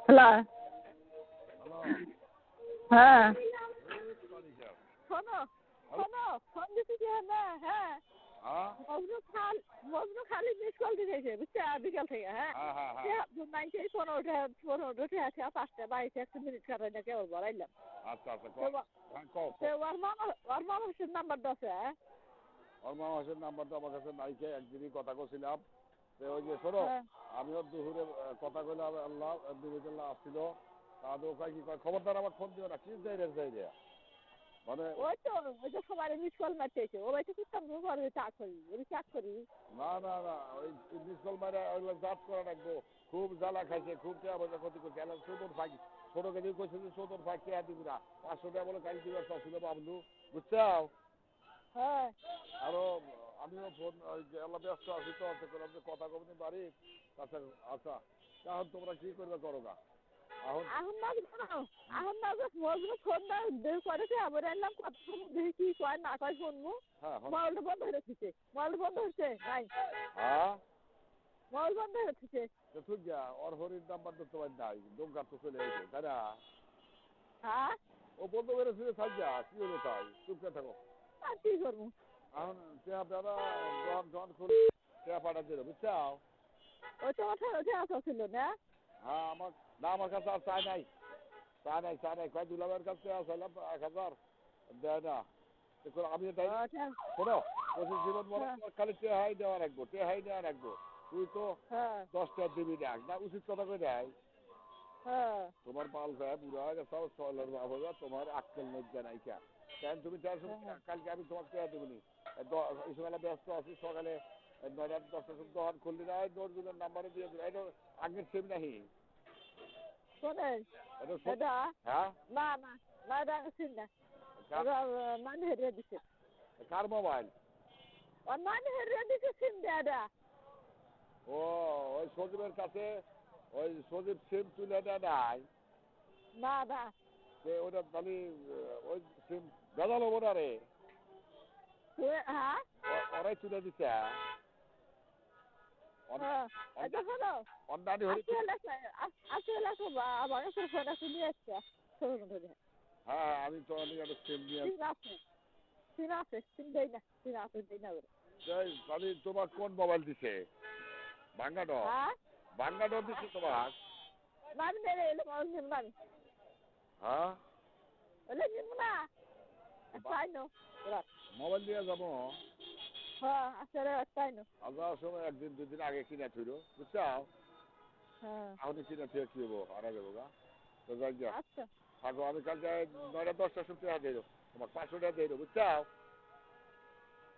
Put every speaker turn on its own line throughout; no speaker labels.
Hello.
Hello.
হ্যাঁ।
শোনো,
hello.
শোনো, ফোন দিছি কি না? হ্যাঁ,
হ্যাঁ
মজনু খালি মিস কল দিয়েছে বুঝছো বিকাল থেকে। হ্যাঁ,
হ্যাঁ হ্যাঁ হ্যাঁ।
নাইনটি 15 পাঁচটা 22 মিনিট কাটাই না কেবল বাড়াইলাম।
আচ্ছা আচ্ছা
তো
হ্যাঁ কও
তো
কও।
ওর মামা হোসেন নাম্বার দছে।
ওর মামা হোসেন নাম্বারটা আমার কাছে নাইকে একদিনই কথা কছিলাম। তো ওই যে শোনো,
হ্যাঁ,
আমিও দুপুরে কথা কইলাম আল্লাহ দুপুরবেলা আসছিল। তাদের ওখানে কি কয় খবরদার আমার ফোন দিও না কি যাই রে মানে।
ওই তো সবাই মিস কল মারতেছে। ও বাইতে করতাম ঘরে চাক করি ওই চাক করি।
না না না ওই মিসকল মারে ওইগুলো জাত করা রাখবো। খুব জ্বালা খাইছে খুব টাকা পয়সা ক্ষতি করছে এলাম চোদর ফাঁকি। ছোট কেজি কইছে যে চোদর ফাঁক টাকা দিবি না 500 টাকা বলে কাল দিবার ছিল বাবলু বুঝছাও।
হ্যাঁ,
আরো আমিও ফোন ওই যে এলা ব্যস্ত আছি তো অর্থ করলাম যে কথা কবনি বাড়ি। আচ্ছা আচ্ছা এখন তোমরা কি করবে করো গা এখন।
এখন না এখন না মজনু ফোন না করেছে আবার এলাম কথা দেখি কি কয় না কয় শুনবো।
হ্যাঁ
মোবাইলটা বন্ধ হয়ে রেখেছে। মোবাইল বন্ধ হচ্ছে নাই।
হ্যাঁ
মোবাইল বন্ধ হয়ে রেখেছে।
তো ঠিক যা ওর হরির নাম্বার তো তোমার নাই দমকার তো চলে এসে তাই না।
হ্যাঁ,
ও বন্ধ করে শুনে থাকবে কি হলো তাই চুপ করে থাকো।
আর কি করবো?
এখন টেয়া পেয়ারা জন খুলে টেয়া পাঠা দিল বুঝছাও।
ওই তো ওঠে আসা ছিল না।
হ্যাঁ আমার না আমার কাছে আর চাই নাই কয় দুলাবের কাছে চাইলাম 1000 দেয় না। আমি তাই শোনো পঁচিশ জীবন বড়
হ্যাঁ,
খালি টেহাই দেওয়া রাখবো টেহাই দেওয়া রাখবো। তুই তো
হ্যাঁ,
10 টাকা দিবি না উচিত কথা কই দেয়।
হ্যাঁ,
তোমার বাল ভাই বুড়া হয়ে গেছে চলের বাপ হবে তোমার আক্কেল লজ্জা নাই কেন কেন তুমি চাইছো
হ্যাঁ।
কালকে আমি তোমাকে টেয়া দেবনি। এই সময় ব্যস্ত আছি সকালে 9টা 10টার সময় দোকান খুললি না দর্জনের নাম্বারে দিয়ে দেবো এটা আগের সেম নাহি।
শোনেন
এটা
এটা
হ্যাঁ
না না না এটা আনছেন না। এটা মানে হেরিয়ে দিছে।
কার মোবাইল।
ওর মানে হেরিয়ে দিছে সিম দেয়া।
ও ওই সজীবের কাছে ওই সজীব সিম তুলে দেয় নাই।
না না।
সে ওটা তাহলে ওই সিম বেজাল হবো না রে।
হ্যাঁ,
ওরাই তুলে দিছে।
হ্যাঁ। এটা শোনো
অন্যান্য হরি
আসলে আমার কাছে ফোন আছে নিয়ে আসছে। শোনো ধরে
হ্যাঁ আমি তো অনেক একটা সিম নিয়ে
সিম আছে সিম দেই না সিম আছে দেই না ওরে।
তাহলে তোমার কোন মোবাইল দিছে
হ্যাঁ,
ভাঙ্গাডোর দিছে তোমার।
মামি মেরে এলে মামি নিব না।
হ্যাঁ
এলে নিব না। তাই নো
মোবাইল দিয়ে যাবো।
হ্যাঁ আসলে তাই নো।
আজার সময় একদিন দুদিন আগে কিনে থইল বুঝছাও।
হ্যাঁ,
এখন কিনে থুয়ে কি হবো হারা যাবো গা। তো যাই গিয়া
আচ্ছা।
থাকো আমি কালকে 9টা 10টার সময় টাকা দিয়ে দেবো তোমার 500 টাকা দিয়ে দেবো বুঝছাও।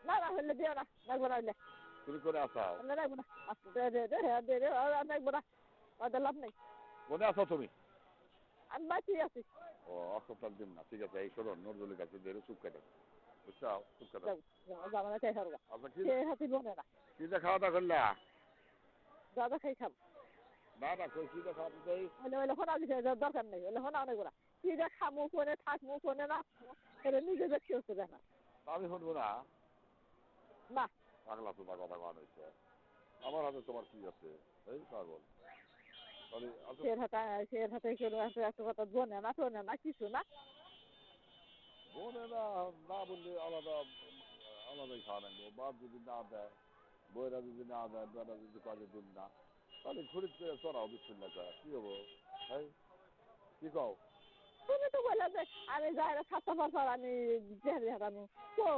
না না হলে দিও না লাগবো না হলে
তুমি করে আসাও
হলে লাগবো না। আচ্ছা দে আর লাগবো না। ওদের লাভ নেই।
মনে আছো তুমি।
আমি বাঁচি আছি।
ও অসপ্তাহ দিন না ঠিক আছে এই শোনো নজরুলের কাছে দিয়ে চুপ কেটে বুঝছাও চুপ কেটে।
যাবো না চাই খাবো
আচ্ছা
সে হাতি বনে না।
কি যে খাওয়া দাওয়া করলা।
দাদা খাই খাবো।
না না কই কি যে খাওয়া দাওয়া
হলে হোনা দিছে দরকার নেই হলে হোনা অনেক বড় কি যে খামু ফোনে থাকবো ফোনে রাখবো এটা নিজে দেখতে হচ্ছে দেখা
আমি শুনবো না।
না।
পাগলা তোমার কথা কন হয়েছে আমার হাতে তোমার কি আছে এই পাগল তাহলে আচ্ছা।
সে হাতে একটা কথা বনে না শোনে না কিছু না।
বোনে না না বললে আলাদা আলাদাই খাওয়া লাগবে বাপ যদি না দেয় বইরা যদি না দেয় বেড়া যদি কাজে দিন না তাহলে ঘুরিত করে চড়াও বিচ্ছিন্ন করে কি হবো এই কি কও।
তুমি তো বললে যে আমি যাই সাতটা বছর আমি জেহাদি হারানো তো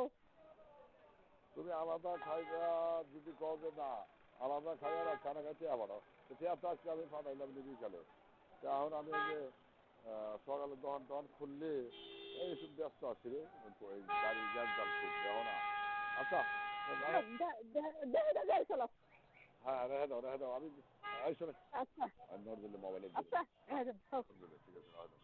তুমি আলাদা খাইবা যদি কও যে না আলাদা খাইয়া না খানা খাইতে আবারও সেটা তো আজকে আমি ফাটাইলাম বিকালে এখন আমি ওই যে সকালে দোকান খুললে এই সব ব্যস্ত আছি রে ওই গাড়ি গ্যাস জাম করছে না। আচ্ছা
দেখে যাই চলো।
হ্যাঁ রেখে দাও আমি এই শোনে
আচ্ছা
নজরুলের মোবাইলে
আচ্ছা হ্যাঁ
ঠিক আছে